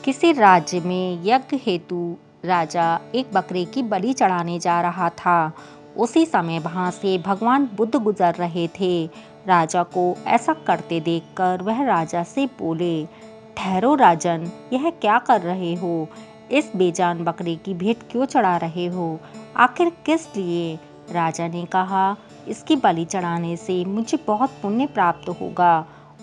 किसी राज्य में यज्ञ हेतु राजा एक बकरे की बलि चढ़ाने जा रहा था। उसी समय वहां से भगवान बुद्ध गुजर रहे थे। राजा को ऐसा करते देखकर वह राजा से बोले, ठहरो राजन, यह क्या कर रहे हो? इस बेजान बकरे की भेंट क्यों चढ़ा रहे हो? आखिर किस लिए? राजा ने कहा, इसकी बलि चढ़ाने से मुझे बहुत पुण्य प्राप्त होगा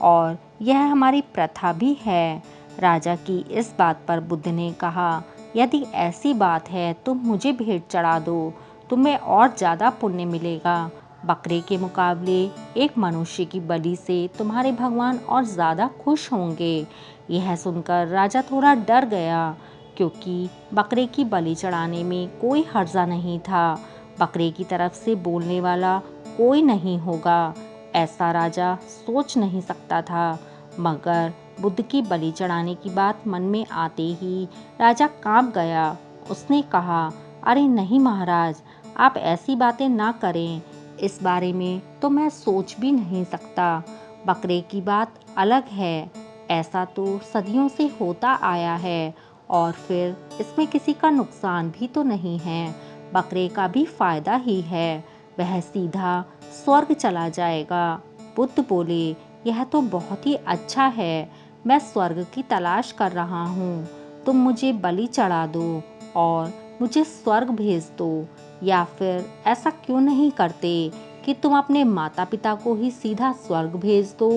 और यह हमारी प्रथा भी है। राजा की इस बात पर बुद्ध ने कहा, यदि ऐसी बात है तो मुझे भेंट चढ़ा दो, तुम्हें और ज़्यादा पुण्य मिलेगा। बकरे के मुकाबले एक मनुष्य की बलि से तुम्हारे भगवान और ज़्यादा खुश होंगे। यह सुनकर राजा थोड़ा डर गया, क्योंकि बकरे की बलि चढ़ाने में कोई हर्जा नहीं था। बकरे की तरफ से बोलने वाला कोई नहीं होगा, ऐसा राजा सोच नहीं सकता था। मगर बुद्ध की बलि चढ़ाने की बात मन में आते ही राजा कांप गया। उसने कहा, अरे नहीं महाराज, आप ऐसी बातें ना करें। इस बारे में तो मैं सोच भी नहीं सकता। बकरे की बात अलग है, ऐसा तो सदियों से होता आया है और फिर इसमें किसी का नुकसान भी तो नहीं है। बकरे का भी फायदा ही है, वह सीधा स्वर्ग चला जाएगा। बुद्ध बोले, यह तो बहुत ही अच्छा है। मैं स्वर्ग की तलाश कर रहा हूँ। तुम मुझे बलि चढ़ा दो और मुझे स्वर्ग भेज दो। या फिर ऐसा क्यों नहीं करते कि तुम अपने माता पिता को ही सीधा स्वर्ग भेज दो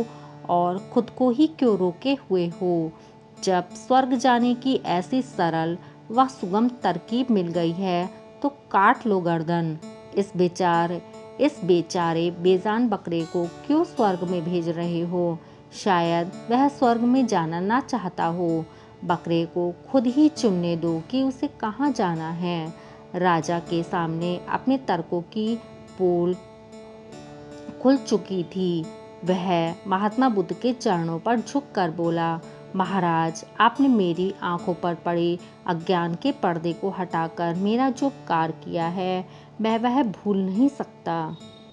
और खुद को ही क्यों रोके हुए हो? जब स्वर्ग जाने की ऐसी सरल व सुगम तरकीब मिल गई है तो काट लो गर्दन। इस बेचारे बेजान बकरे को क्यों स्वर्ग में भेज रहे हो? शायद वह स्वर्ग में जाना ना चाहता हो। बकरे को खुद ही चुनने दो कि उसे कहाँ जाना है। राजा के सामने अपने तर्कों की पोल खुल चुकी थी। वह महात्मा बुद्ध के चरणों पर झुककर बोला, महाराज, आपने मेरी आंखों पर पड़े अज्ञान के पर्दे को हटाकर मेरा जो उपकार किया है, मैं वह भूल नहीं सकता।